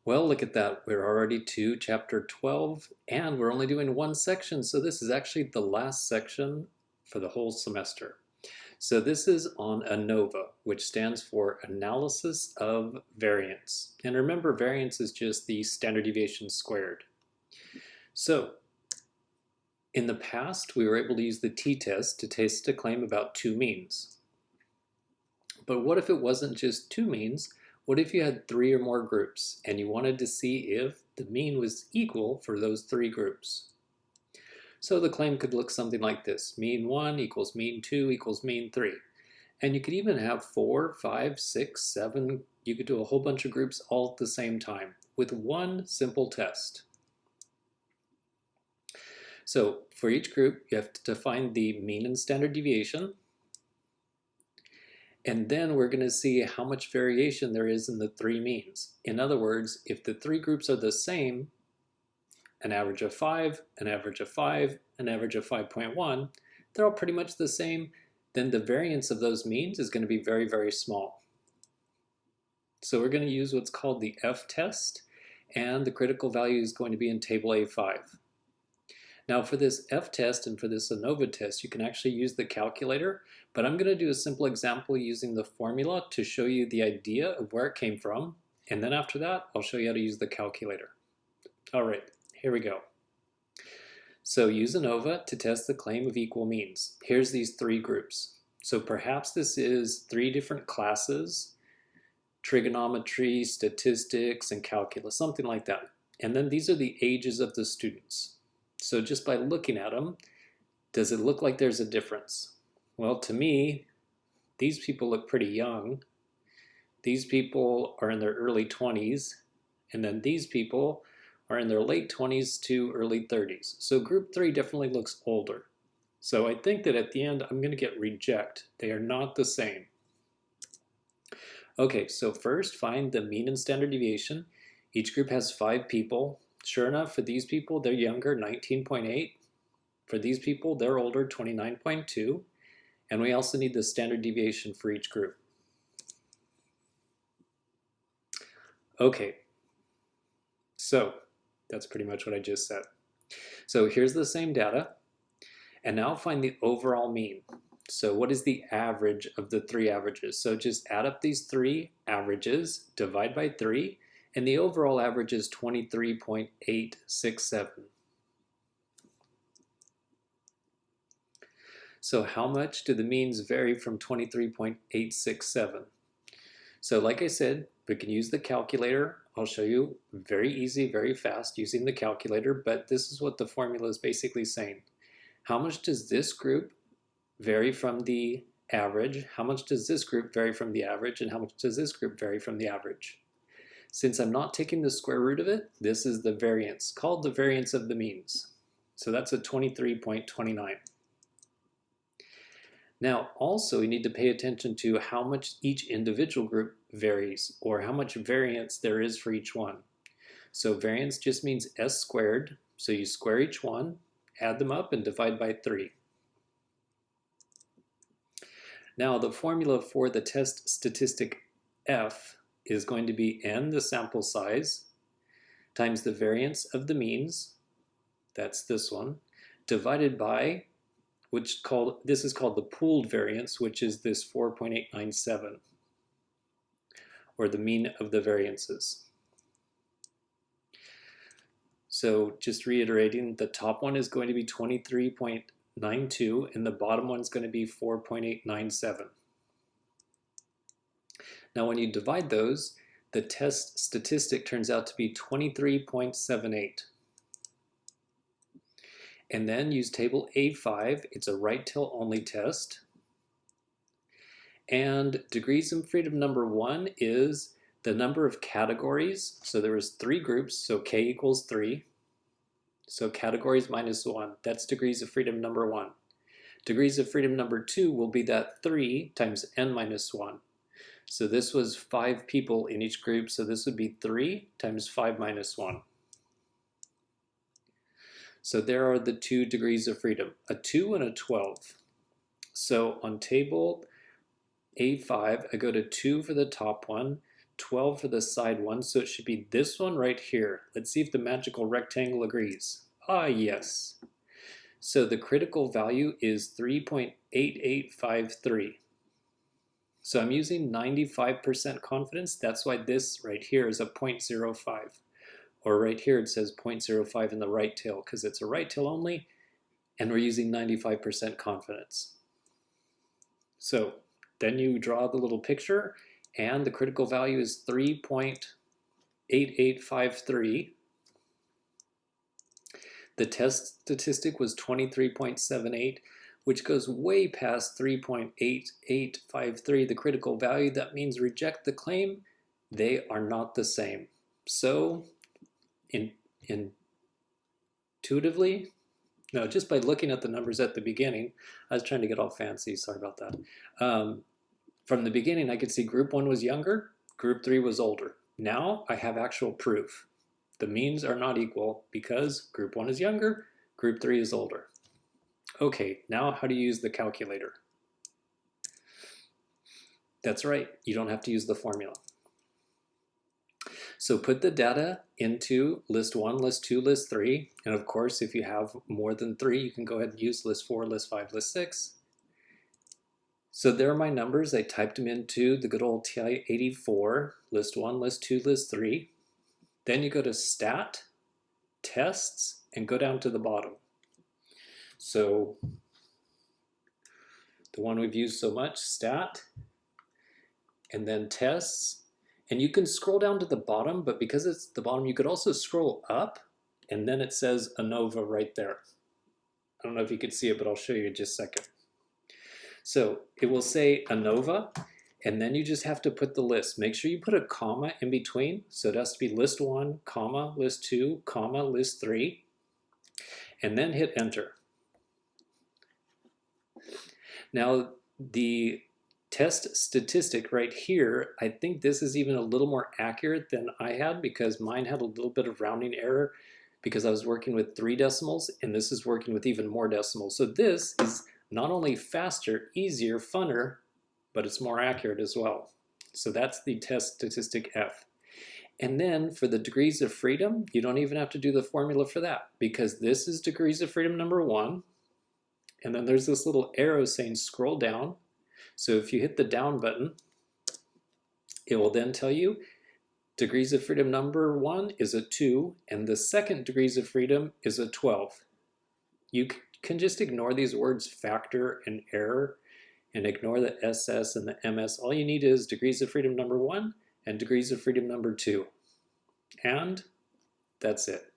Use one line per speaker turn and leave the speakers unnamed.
Well, look at that. We're already to chapter 12 and we're only doing one section. So this is actually the last section for the whole semester. So this is on ANOVA, which stands for Analysis of Variance. And remember, variance is just the standard deviation squared. So in the past, we were able to use the t-test to test a claim about two means. But what if it wasn't just two means? What if you had three or more groups and you wanted to see if the mean was equal for those three groups? So the claim could look something like this. Mean 1 equals mean 2 equals mean 3. And you could even have 4, 5, 6, 7. You could do a whole bunch of groups all at the same time with one simple test. So for each group, you have to find the mean and standard deviation. And then we're going to see how much variation there is in the three means. In other words, if the three groups are the same, an average of 5, an average of 5, an average of 5.1, they're all pretty much the same, then the variance of those means is going to be very, very small. So we're going to use what's called the F-test, and the critical value is going to be in table A5. Now for this F-test and for this ANOVA test, you can actually use the calculator, but I'm going to do a simple example using the formula to show you the idea of where it came from, and then after that, I'll show you how to use the calculator. All right, here we go. So use ANOVA to test the claim of equal means. Here's these three groups. So perhaps this is three different classes, trigonometry, statistics, and calculus, something like that. And then these are the ages of the students. So just by looking at them, does it look like there's a difference? Well, to me, these people look pretty young. These people are in their early 20s, and then these people are in their late 20s to early 30s. So group 3 definitely looks older. So I think that at the end, I'm going to get reject. They are not the same. Okay, so first find the mean and standard deviation. Each group has 5 people. Sure enough, for these people, they're younger, 19.8. For these people, they're older, 29.2. And we also need the standard deviation for each group. Okay, so that's pretty much what I just said. So here's the same data. And now find the overall mean. So what is the average of the three averages? So just add up these three averages, divide by 3, and the overall average is 23.867. So how much do the means vary from 23.867? So like I said, we can use the calculator. I'll show you very easy, very fast using the calculator, but this is what the formula is basically saying. How much does this group vary from the average? How much does this group vary from the average? And how much does this group vary from the average? Since I'm not taking the square root of it, this is the variance, called the variance of the means. So that's a 23.29. Now also you need to pay attention to how much each individual group varies, or how much variance there is for each one. So variance just means s squared, so you square each one, add them up, and divide by 3. Now the formula for the test statistic F is going to be n, the sample size, times the variance of the means, that's this one, divided by, this is called the pooled variance, which is this 4.897, or the mean of the variances. So just reiterating, the top one is going to be 23.92 and the bottom one is going to be 4.897. Now when you divide those, the test statistic turns out to be 23.78. And then use table A5, it's a right till only test. And degrees of freedom number 1 is the number of categories. So there was 3 groups, so k equals 3. So categories minus 1, that's degrees of freedom number 1. Degrees of freedom number 2 will be that 3 times n minus 1. So this was 5 people in each group, so this would be 3 times 5 minus 1. So there are the 2 degrees of freedom, a 2 and a 12. So on table A5, I go to 2 for the top one, 12 for the side one, so it should be this one right here. Let's see if the magical rectangle agrees. Ah, yes. So the critical value is 3.8853. So I'm using 95% confidence. That's why this right here is a 0.05. Or right here it says 0.05 in the right tail because it's a right tail only, and we're using 95% confidence. So then you draw the little picture, and the critical value is 3.8853. The test statistic was 23.78, which goes way past 3.8853, the critical value. That means reject the claim. They are not the same. So intuitively, no, just by looking at the numbers at the beginning, I was trying to get all fancy, sorry about that. From the beginning, I could see group 1 was younger, group 3 was older. Now I have actual proof. The means are not equal because group 1 is younger, group 3 is older. Okay, now how to use the calculator. That's right, you don't have to use the formula. So put the data into list 1, list 2, list 3, and of course if you have more than 3, you can go ahead and use list 4, list 5, list 6. So there are my numbers. I typed them into the good old TI-84, list 1, list 2, list 3. Then you go to Stat, Tests, and go down to the bottom. So the one we've used so much, Stat, and then Tests. And you can scroll down to the bottom, but because it's the bottom, you could also scroll up, and then it says ANOVA right there. I don't know if you could see it, but I'll show you in just a second. So it will say ANOVA, and then you just have to put the list. Make sure you put a comma in between. So it has to be list 1, comma, list 2, comma, list 3, and then hit enter. Now the test statistic right here, I think this is even a little more accurate than I had because mine had a little bit of rounding error because I was working with 3 decimals, and this is working with even more decimals. So this is not only faster, easier, funner, but it's more accurate as well. So that's the test statistic F. And then for the degrees of freedom, you don't even have to do the formula for that because this is degrees of freedom number 1. And then there's this little arrow saying scroll down. So if you hit the down button, it will then tell you degrees of freedom number 1 is a 2, and the second degrees of freedom is a 12. You can just ignore these words factor and error and ignore the SS and the MS. All you need is degrees of freedom number 1 and degrees of freedom number 2. And that's it.